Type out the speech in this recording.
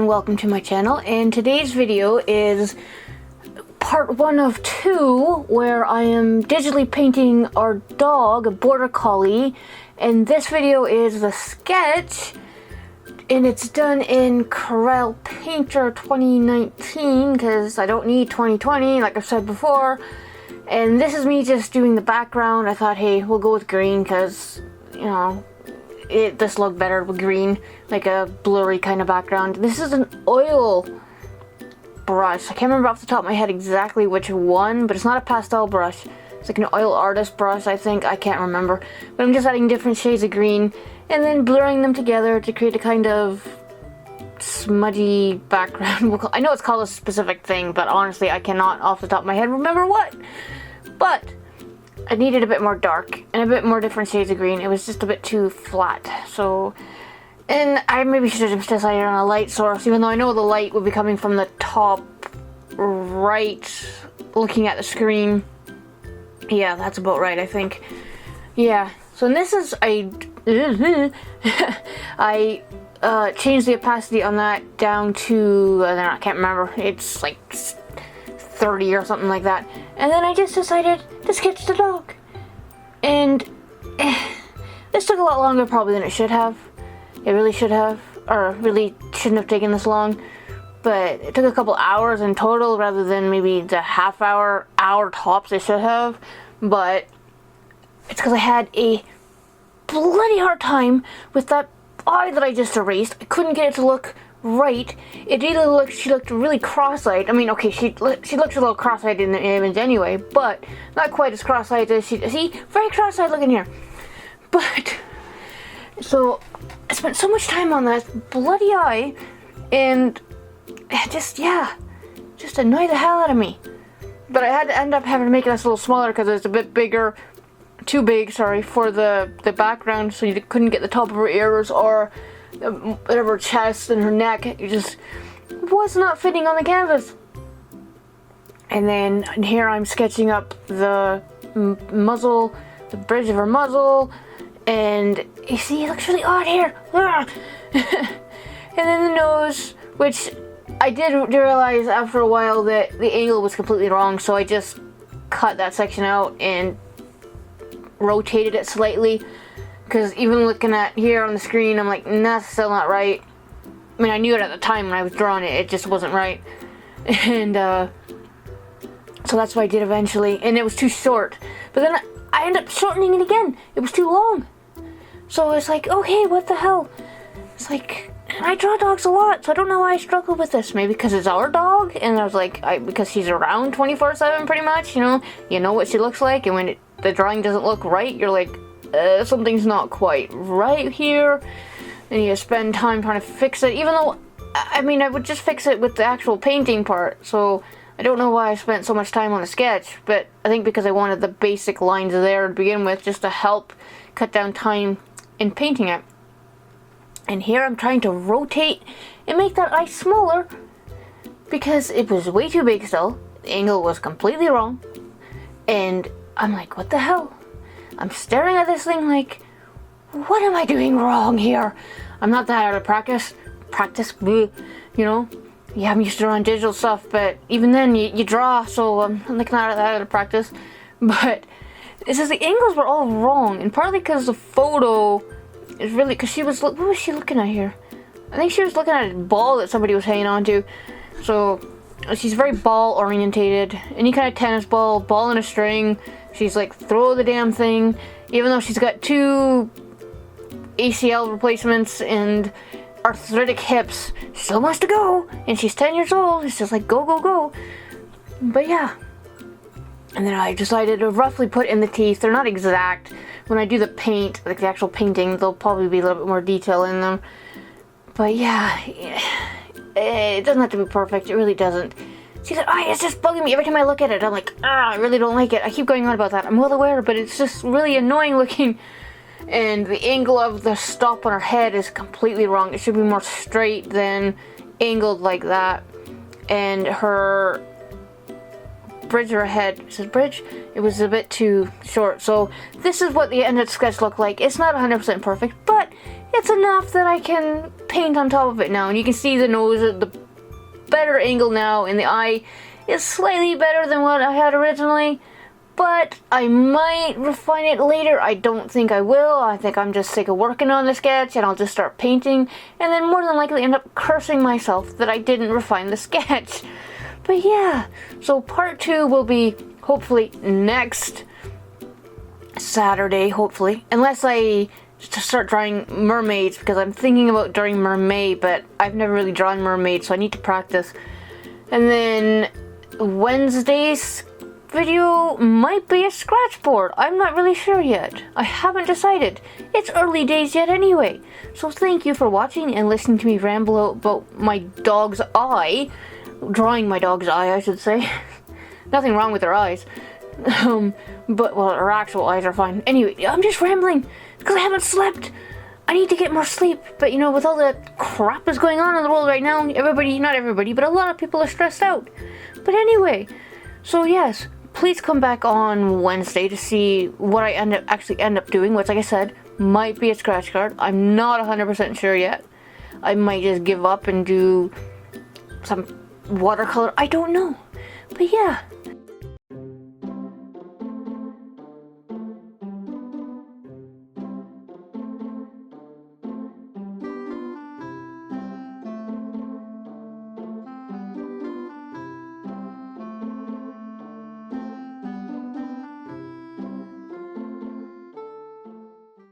and welcome to my channel, and today's video is part 1 of 2 where I am digitally painting our dog, a border collie, and this video is the sketch and it's done in Corel Painter 2019 because I don't need 2020 like I've said before. And this is me just doing the background. I thought, hey, we'll go with green because, you know, this looked better with green, like a blurry kind of background. This is an oil brush. I can't remember off the top of my head exactly which one, but it's not a pastel brush. It's like an oil artist brush, I think. I can't remember. But I'm just adding different shades of green and then blurring them together to create a kind of smudgy background. I know it's called a specific thing, but honestly, I cannot off the top of my head remember what. But I needed a bit more dark and a bit more different shades of green. It was just a bit too flat. So, and I maybe should have decided on a light source, even though I know the light would be coming from the top right, looking at the screen. Yeah, that's about right, I think. Yeah, so this is, I changed the opacity on that down to, I can't remember, it's like 30 or something like that. And then I just decided to sketch the dog. And this took a lot longer probably than it should have. It really should have, or really shouldn't have taken this long. But it took a couple hours in total rather than maybe the half hour tops it should have. But it's because I had a bloody hard time with that eye that I just erased. I couldn't get it to look right. It either looked, she looked really cross-eyed. I mean, okay, she looks a little cross-eyed in the image anyway, but not quite as cross-eyed as she, see, very cross-eyed looking here. But, so, I spent so much time on that bloody eye, and just annoyed the hell out of me. But I had to end up having to make this a little smaller because it's a bit bigger, too big, sorry, for the background, so you couldn't get the top of her ears or whatever chest and her neck. It just was not fitting on the canvas. And then here I'm sketching up the muzzle, the bridge of her muzzle, and you see it looks really odd here. And then the nose, which I did realize after a while that the angle was completely wrong, so I just cut that section out and rotated it slightly. Because even looking at here on the screen, I'm like, nah, that's still not right. I mean, I knew it at the time when I was drawing it, it just wasn't right. And so that's what I did eventually, and it was too short. But then I ended up shortening it again. It was too long. So it's like, okay, what the hell? It's like, I draw dogs a lot, so I don't know why I struggle with this. Maybe because it's our dog, and I was like, because she's around 24/7 pretty much, you know what she looks like, and when the drawing doesn't look right, you're like, something's not quite right here, and you spend time trying to fix it, even though, I mean, I would just fix it with the actual painting part, so I don't know why I spent so much time on the sketch, but I think because I wanted the basic lines there to begin with, just to help cut down time in painting it. And here I'm trying to rotate and make that eye smaller, because it was way too big still, the angle was completely wrong, and I'm like, what the hell? I'm staring at this thing like, what am I doing wrong here? I'm not that out of practice, bleh, yeah, I'm used to drawing digital stuff, but even then, you draw, so I'm like not that out of practice. But it's just the angles were all wrong, and partly because the photo is really, because she was, what was she looking at here? I think she was looking at a ball that somebody was hanging on to, so she's very ball orientated, any kind of tennis ball in a string. She's like, throw the damn thing, even though she's got 2 ACL replacements and arthritic hips, so much to go, and she's 10 years old. It's just like, go, go, go. But yeah. And then I decided to roughly put in the teeth. They're not exact. When I do the paint, like the actual painting, there'll probably be a little bit more detail in them. But yeah, it doesn't have to be perfect. It really doesn't. She's like, oh, it's just bugging me every time I look at it. I'm like, I really don't like it. I keep going on about that. I'm well aware, but it's just really annoying looking. And the angle of the stop on her head is completely wrong. It should be more straight than angled like that. And her bridge or a head. It says bridge. It was a bit too short. So this is what the ended sketch looked like. It's not 100% perfect, but it's enough that I can paint on top of it now. And you can see the nose at the better angle now, and the eye is slightly better than what I had originally. But I might refine it later. I don't think I will. I think I'm just sick of working on the sketch and I'll just start painting and then more than likely end up cursing myself that I didn't refine the sketch. But yeah, so part 2 will be hopefully next Saturday, hopefully. Unless I start drawing mermaids, because I'm thinking about drawing mermaid, but I've never really drawn mermaid, so I need to practice. And then Wednesday's video might be a scratch board. I'm not really sure yet. I haven't decided. It's early days yet anyway. So thank you for watching and listening to me ramble about my dog's eye. Drawing my dog's eye, I should say. Nothing wrong with her eyes. But, well, her actual eyes are fine. Anyway, I'm just rambling because I haven't slept. I need to get more sleep. But, you know, with all the crap that's going on in the world right now, not everybody, but a lot of people are stressed out. But anyway, so yes, please come back on Wednesday to see what I actually end up doing, which, like I said, might be a scratch card. I'm not 100% sure yet. I might just give up and do some watercolor. I don't know. But yeah,